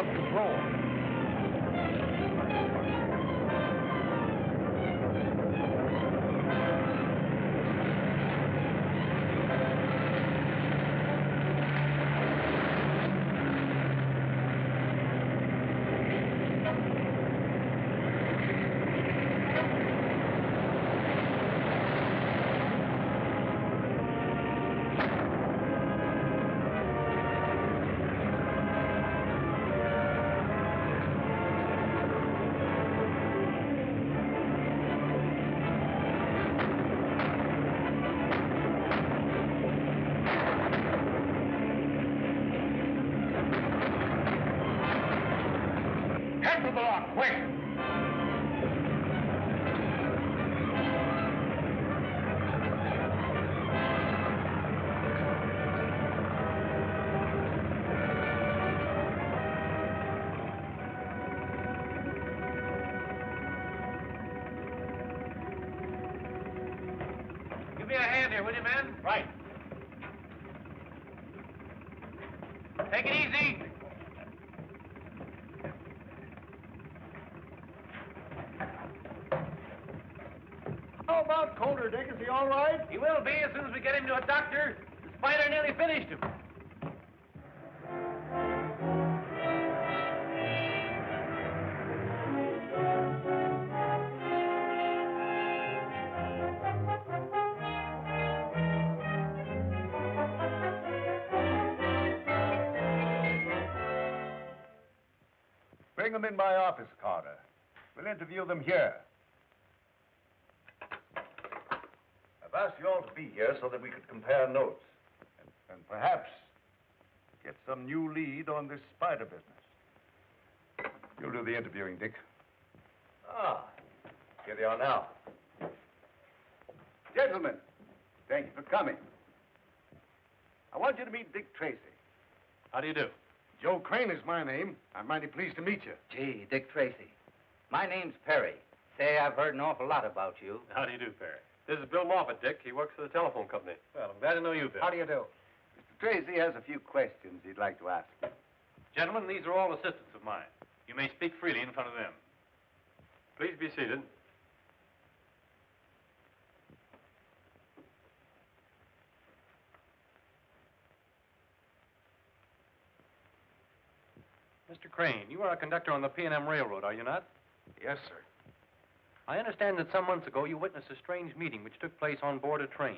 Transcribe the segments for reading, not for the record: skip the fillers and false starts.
of control. Give me a hand here, will you, men? Right. Take it easy. How about Coulter, Dick? Is he all right? He will be as soon as we get him to a doctor. The spider nearly finished him. Bring them in my office, Carter. We'll interview them here. I've asked you all to be here so that we could compare notes. And perhaps get some new lead on this spider business. You'll do the interviewing, Dick. Ah, here they are now. Gentlemen, thank you for coming. I want you to meet Dick Tracy. How do you do? Joe Crane is my name. I'm mighty pleased to meet you. Gee, Dick Tracy. My name's Perry. Say, I've heard an awful lot about you. How do you do, Perry? This is Bill Moffat, Dick. He works for the telephone company. Well, I'm glad to know you, Bill. How do you do? Mr. Tracy has a few questions he'd like to ask you. Gentlemen, these are all assistants of mine. You may speak freely in front of them. Please be seated. Mr. Crane, you are a conductor on the P&M Railroad, are you not? Yes, sir. I understand that some months ago you witnessed a strange meeting which took place on board a train.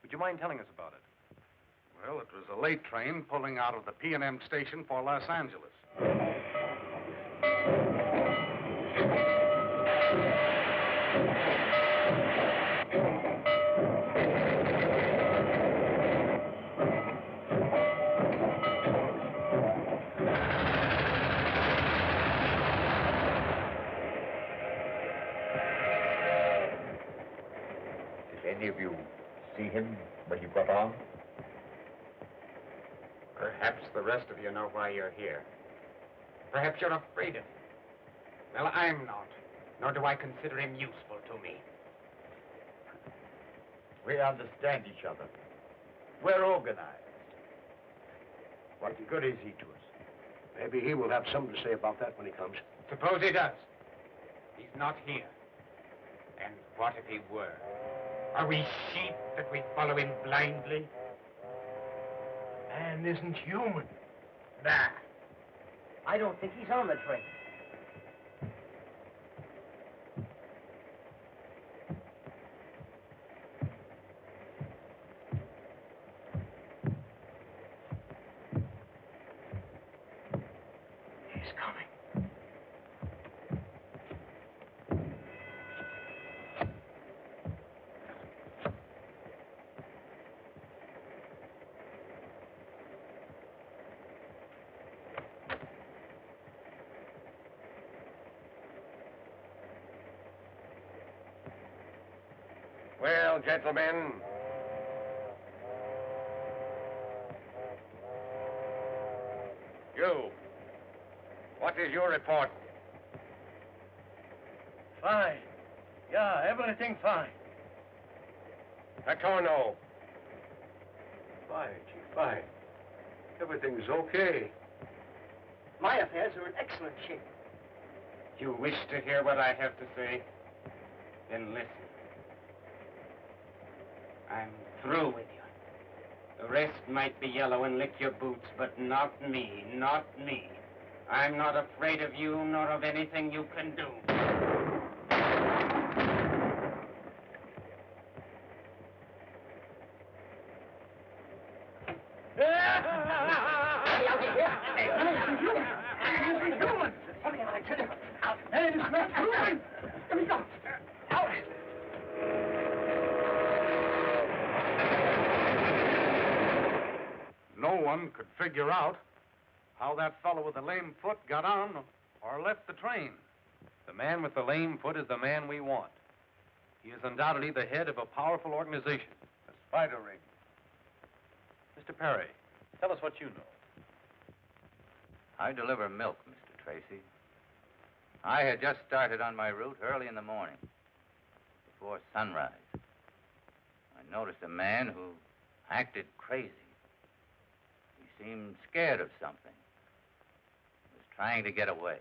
Would you mind telling us about it? Well, it was a late train pulling out of the P&M station for Los Angeles. Any of you see him when you got on? Perhaps the rest of you know why you're here. Perhaps you're afraid of him. Well, I'm not, nor do I consider him useful to me. We understand each other. We're organized. What good is he to us? Maybe he will have something to say about that when he comes. Suppose he does. He's not here. And what if he were? Are we sheep that we follow him blindly? Man isn't human. Nah. I don't think he's on the train. He's coming. Well, gentlemen. You. What is your report? Fine. Yeah, everything fine. Patrono. Fine, Chief, fine. Everything's okay. My affairs are in excellent shape. You wish to hear what I have to say? Then listen. I'm through with you. The rest might be yellow and lick your boots, but not me, not me. I'm not afraid of you, nor of anything you can do. No one could figure out how that fellow with the lame foot got on or left the train. The man with the lame foot is the man we want. He is undoubtedly the head of a powerful organization. The spider ring. Mr. Perry, tell us what you know. I deliver milk, Mr. Tracy. I had just started on my route early in the morning, before sunrise. I noticed a man who acted crazy. He seemed scared of something. He was trying to get away.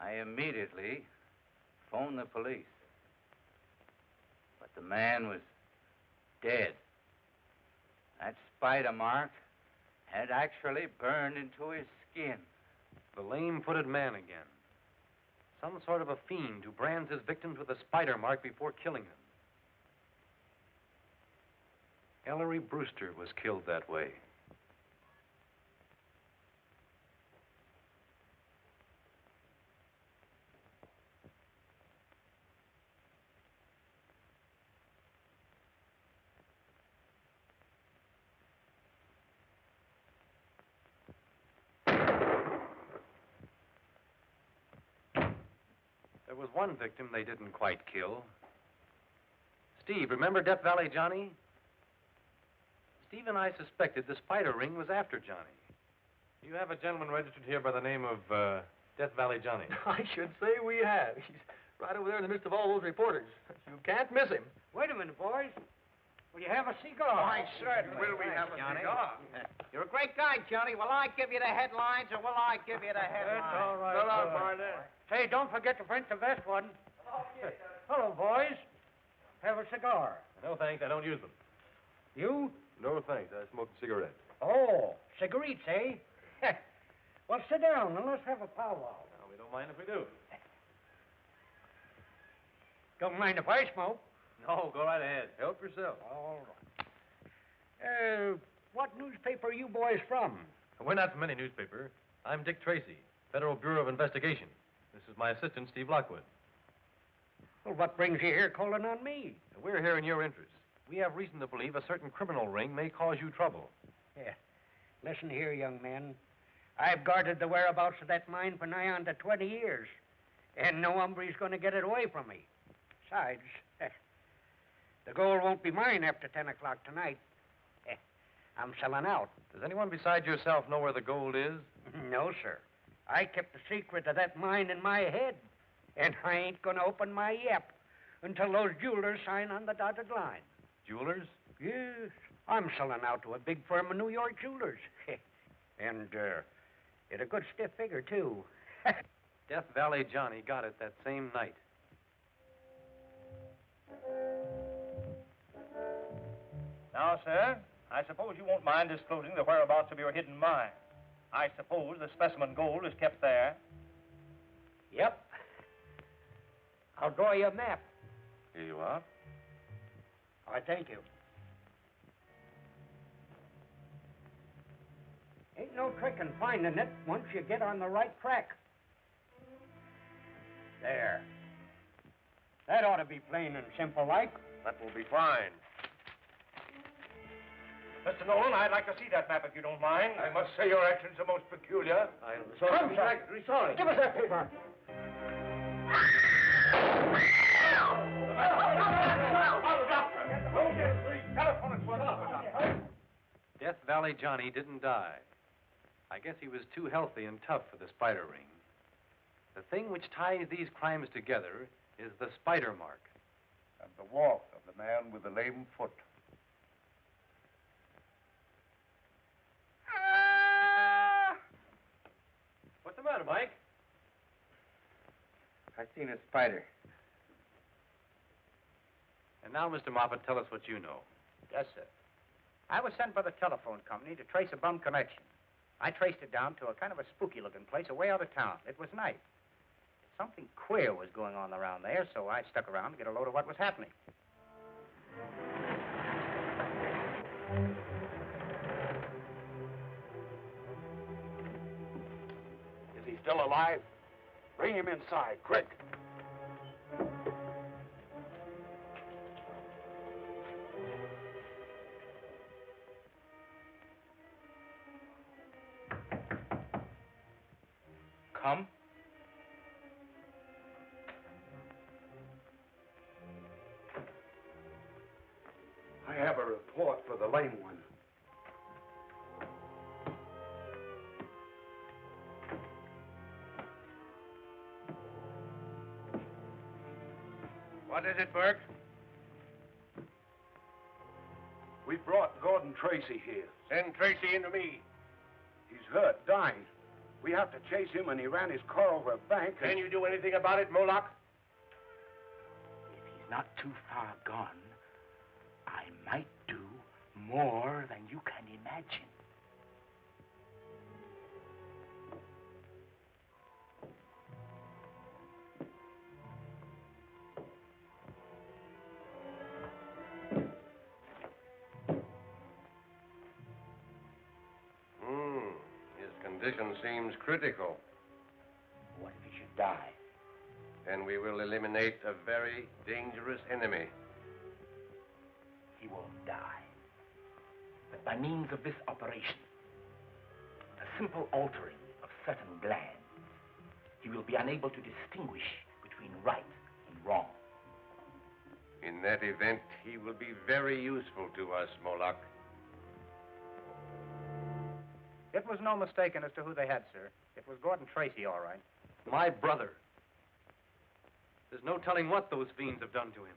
I immediately phoned the police. But the man was dead. That spider mark had actually burned into his skin. The lame-footed man again. Some sort of a fiend who brands his victims with a spider mark before killing them. Ellery Brewster was killed that way. There was one victim they didn't quite kill. Steve, remember Death Valley Johnny? Steve and I suspected the spider ring was after Johnny. You have a gentleman registered here by the name of Death Valley Johnny. I should say we have. He's right over there in the midst of all those reporters. You can't miss him. Wait a minute, boys. Will you have a cigar? Why, certainly. Will we have a cigar? You're a great guy, Johnny. Will I give you the headlines, or will I give you the headlines? That's all right. Fill out, partner. Hey, don't forget to print the best one. Hello, boys. Have a cigar. No, thanks. I don't use them. You? No, thanks. I smoke a cigarette. Oh, cigarettes, eh? Well, sit down and let's have a powwow. No, we don't mind if we do. Don't mind if I smoke. No, go right ahead. Help yourself. All right. What newspaper are you boys from? We're not from any newspaper. I'm Dick Tracy, Federal Bureau of Investigation. This is my assistant, Steve Lockwood. Well, what brings you here calling on me? We're here in your interest. We have reason to believe a certain criminal ring may cause you trouble. Yeah. Listen here, young man. I've guarded the whereabouts of that mine for nigh on to 20 years. And no hombre's going to get it away from me. Besides, the gold won't be mine after 10 o'clock tonight. I'm selling out. Does anyone besides yourself know where the gold is? No, sir. I kept the secret of that mine in my head. And I ain't going to open my yap until those jewelers sign on the dotted line. Jewelers? Yes. I'm selling out to a big firm of New York jewelers. And, at a good stiff figure, too. Death Valley Johnny got it that same night. Now, sir, I suppose you won't mind disclosing the whereabouts of your hidden mine. I suppose the specimen gold is kept there. Yep. I'll draw you a map. Here you are. I thank you. Ain't no trick in finding it once you get on the right track. There. That ought to be plain and simple like. That will be fine. Mr. Nolan, I'd like to see that map if you don't mind. I must say your actions are most peculiar. I'm sorry. Give us that paper. Death Valley Johnny didn't die. I guess he was too healthy and tough for the spider ring. The thing which ties these crimes together is the spider mark. And the walk of the man with the lame foot. What's the matter, Mike? I seen a spider. And now, Mr. Moffat, tell us what you know. Yes, sir. I was sent by the telephone company to trace a bum connection. I traced it down to a kind of a spooky-looking place away out of town. It was night. Something queer was going on around there, so I stuck around to get a load of what was happening. Is he still alive? Bring him inside, quick. Come. I have a report for the lame one. What is it, Burke? We brought Gordon Tracy here. Send Tracy into me. He's hurt, dying. We have to chase him, and he ran his car over a bank. Can you do anything about it, Moloch? If he's not too far gone, I might do more than you can imagine. His condition seems critical. What if he should die? Then we will eliminate a very dangerous enemy. He won't die. But by means of this operation, a simple altering of certain glands, he will be unable to distinguish between right and wrong. In that event, he will be very useful to us, Moloch. It was no mistaking as to who they had, sir. It was Gordon Tracy, all right. My brother. There's no telling what those fiends have done to him.